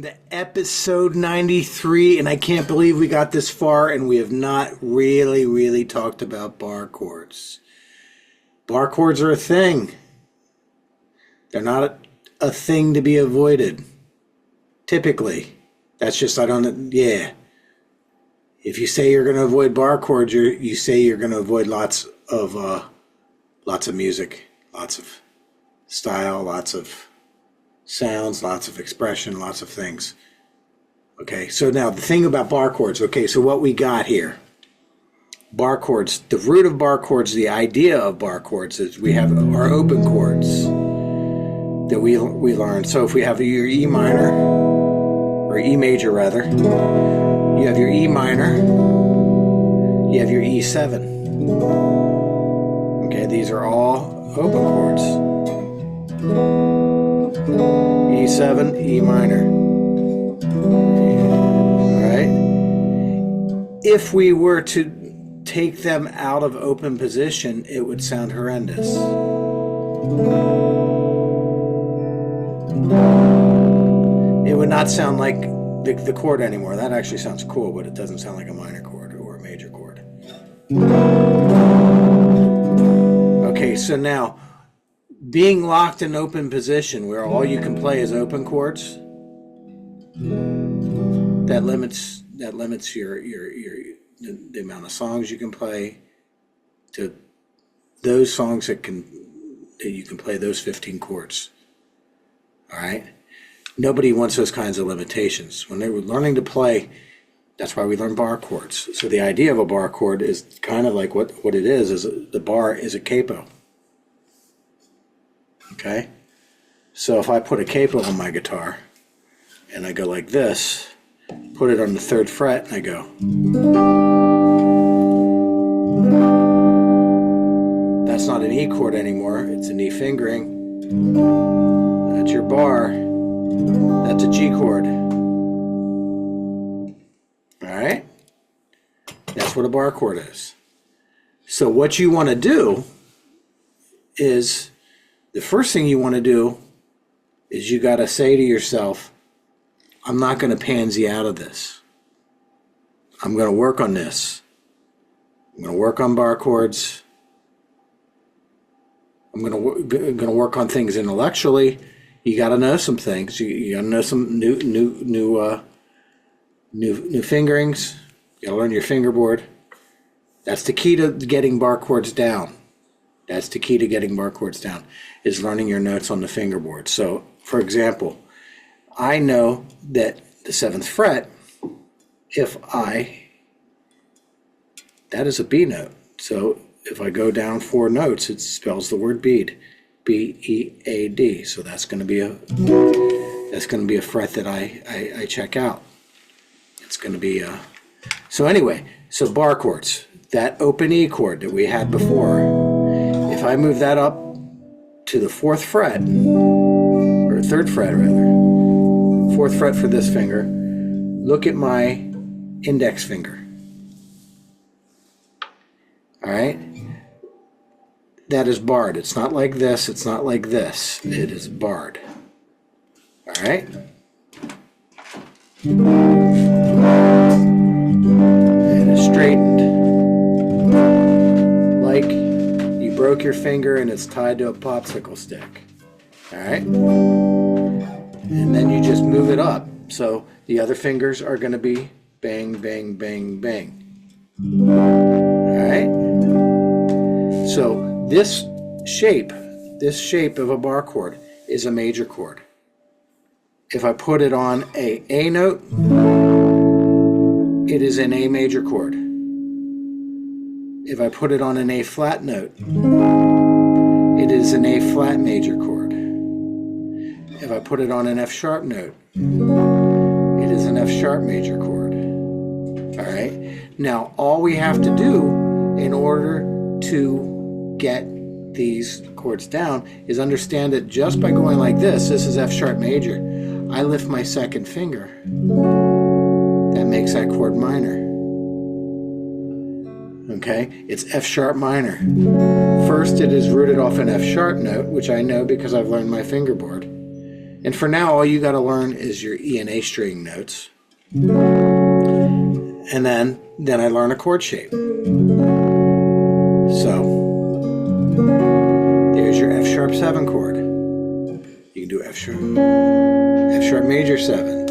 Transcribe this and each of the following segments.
to episode 93, and I can't believe we got this far and we have not really talked about bar chords. Bar chords are a thing. They're not a thing to be avoided. Typically. That's just, yeah. If you say you're going to avoid bar chords, you say you're going to avoid lots of music, lots of style, lots of sounds, lots of expression, lots of things. Okay, so now the thing about bar chords, okay, so what we got here, bar chords, the root of bar chords, the idea of bar chords is we have our open chords that we learn. So if we have your E minor, or E major rather, you have your E minor, you have your E7. Okay, these are all open chords. E7, E minor. Alright? If we were to take them out of open position, it would sound horrendous. It would not sound like the chord anymore. That actually sounds cool, but it doesn't sound like a minor chord or a major chord. Okay, so now, being locked in open position where all you can play is open chords, that limits the amount of songs you can play to those songs that you can play those 15 chords. All right? Nobody wants those kinds of limitations. When they were learning to play, that's why we learn bar chords. So the idea of a bar chord is kind of like what it is the bar is a capo. Okay? So if I put a capo on my guitar and I go like this, put it on the 3rd fret and I go. That's not an E chord anymore, it's an E fingering. That's your bar. That's a G chord. Alright? That's what a bar chord is. So what you want to do is, the first thing you want to do is you got to say to yourself, I'm not going to pansy out of this. I'm going to work on this. I'm going to work on bar chords. I'm going to work on things intellectually. You got to know some things. You got to know some new fingerings. You got to learn your fingerboard. That's the key to getting bar chords down. That's the key to getting bar chords down, is learning your notes on the fingerboard. So, for example, I know that the 7th fret, that is a B note. So if I go down 4 notes, it spells the word bead, B-E-A-D. So that's going to be a fret that I check out. It's going to be so anyway. So bar chords, that open E chord that we had before. If I move that up to the 4th fret, or 3rd fret rather, 4th fret for this finger, look at my index finger. Alright? That is barred. It's not like this, it's not like this. It is barred. Alright? It is straightened. Like you broke your finger and it's tied to a popsicle stick. Alright? And then you just move it up. So the other fingers are going to be bang, bang, bang, bang. Alright? So this shape of a bar chord is a major chord. If I put it on a A note, it is an A major chord. If I put it on an A flat note, it is an A flat major chord. If I put it on an F sharp note, it is an F sharp major chord. Alright? Now, all we have to do in order to get these chords down is understand that just by going like this is F sharp major. I lift my 2nd finger. That makes that chord minor. Okay? It's F sharp minor. First, it is rooted off an F sharp note, which I know because I've learned my fingerboard. And for now, all you got to learn is your E and A string notes. And then I learn a chord shape. So there's your F sharp 7 chord. You can do F sharp major 7.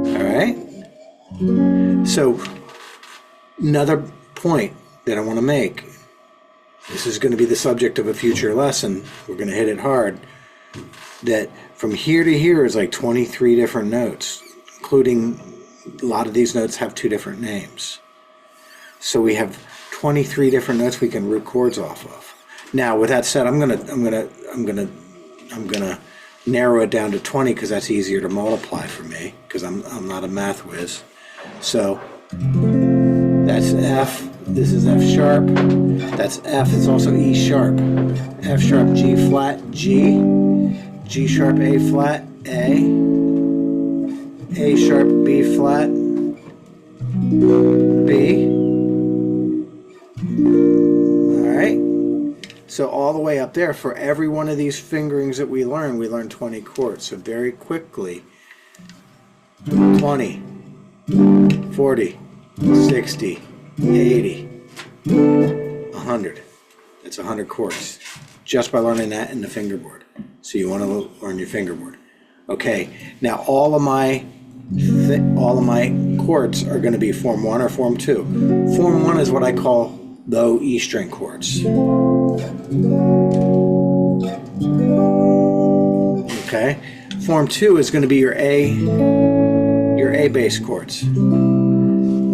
All right. So another point that I want to make. This is going to be the subject of a future lesson. We're going to hit it hard. That from here to here is like 23 different notes, including a lot of these notes have 2 different names. So we have 23 different notes we can root chords off of. Now, with that said, I'm gonna narrow it down to 20 because that's easier to multiply for me because I'm not a math whiz. So that's F. This is F sharp. That's F. It's also E sharp. F sharp, G flat, G. G sharp, A flat, A sharp, B flat, B. All right. So all the way up there, for every one of these fingerings that we learn 20 chords. So very quickly, 20, 40, 60, 80, 100. That's 100 chords just by learning that in the fingerboard. So you want to learn your fingerboard. Okay, now all of my chords are going to be form 1 or form 2. Form 1 is what I call low E string chords. Okay, form 2 is going to be your A bass chords.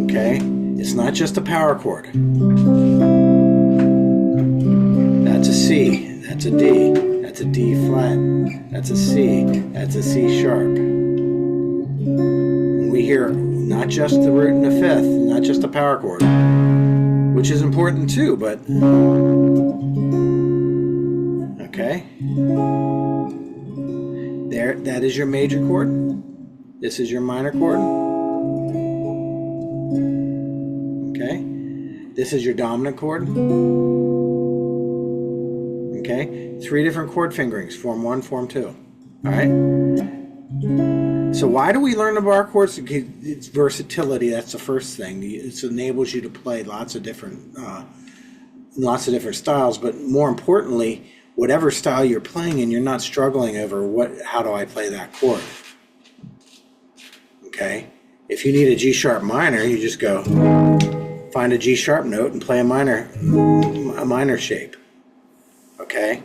Okay, it's not just a power chord. That's a C, that's a D, that's a D flat, that's a C, that's a C sharp. And we hear not just the root and the fifth, not just a power chord, which is important too, but okay. There, that is your major chord. This is your minor chord. Okay. This is your dominant chord. Okay. 3 different chord fingerings, form 1, form 2. All right. So why do we learn the bar chords? It's versatility. That's the first thing. It enables you to play lots of different styles. But more importantly, whatever style you're playing in, you're not struggling over how do I play that chord. Okay. If you need a G sharp minor, you just go find a G sharp note and play a minor shape. Okay.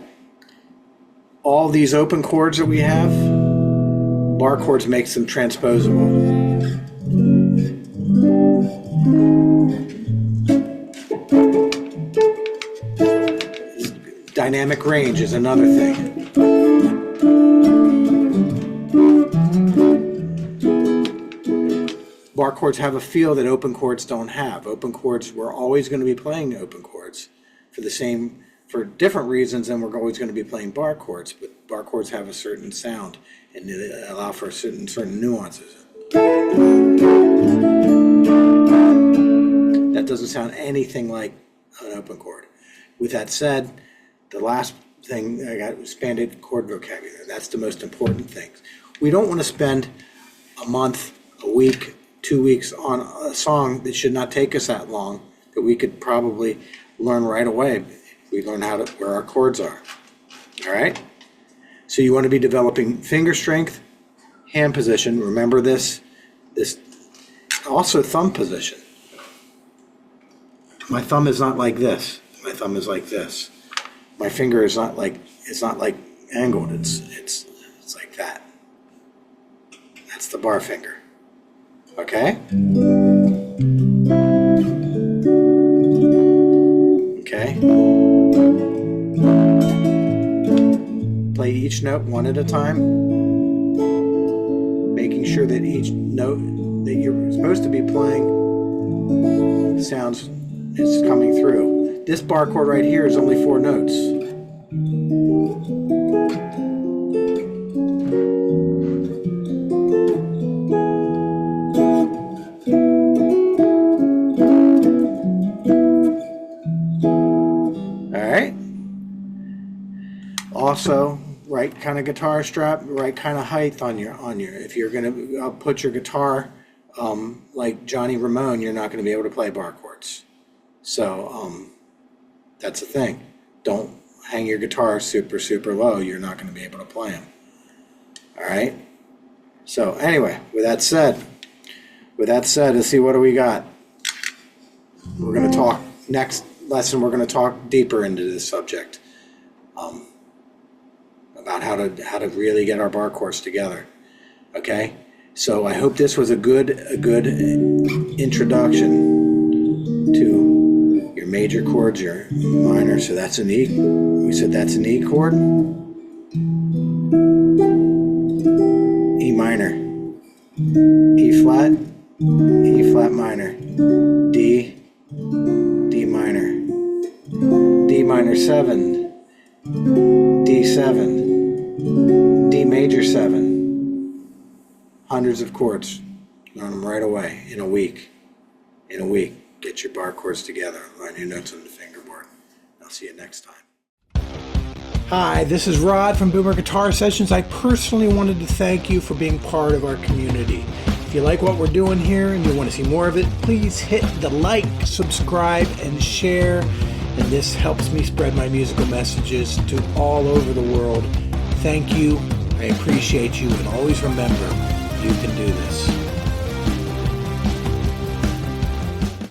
All these open chords that we have, bar chords makes them transposable. Dynamic range is another thing. Bar chords have a feel that open chords don't have. Open chords, we're always going to be playing open chords for different reasons than we're always going to be playing bar chords, but bar chords have a certain sound and they allow for certain nuances. That doesn't sound anything like an open chord. With that said, the last thing I got, expanded chord vocabulary. That's the most important thing. We don't want to spend a month, a week, 2 weeks on a song that should not take us that long, that we could probably learn right away. We learn where our chords are. All right? So you want to be developing finger strength, hand position. Remember this also thumb position. My thumb is not like this. My thumb is like this. My finger is not like angled. It's like that. That's the bar finger. Okay? Okay. Play each note one at a time, making sure that each note that you're supposed to be playing is coming through. This bar chord right here is only 4 notes. All right. also right kind of guitar strap, right kind of height on your if you're going to put your guitar like Johnny Ramone, you're not going to be able to play bar chords. So that's the thing. Don't hang your guitar super, super low. You're not going to be able to play them. All right? So anyway, with that said, let's see, what do we got? We're going to talk, next lesson, we're going to talk deeper into this subject. About how to really get our bar chords together. Okay? So I hope this was a good introduction to your major chords, your minor. So that's an E. We said that's an E chord. E minor. E flat. E flat minor. D. D minor. D minor 7. D7. D major 7. Hundreds of chords. Learn them right away in a week. Get your bar chords together. Learn your notes on the fingerboard. I'll see you next time. Hi, this is Rod from Boomer Guitar Sessions. I personally wanted to thank you for being part of our community. If you like what we're doing here and you want to see more of it, please hit the like, subscribe, and share. And this helps me spread my musical messages to all over the world. Thank you. I appreciate you. And always remember, you can do this.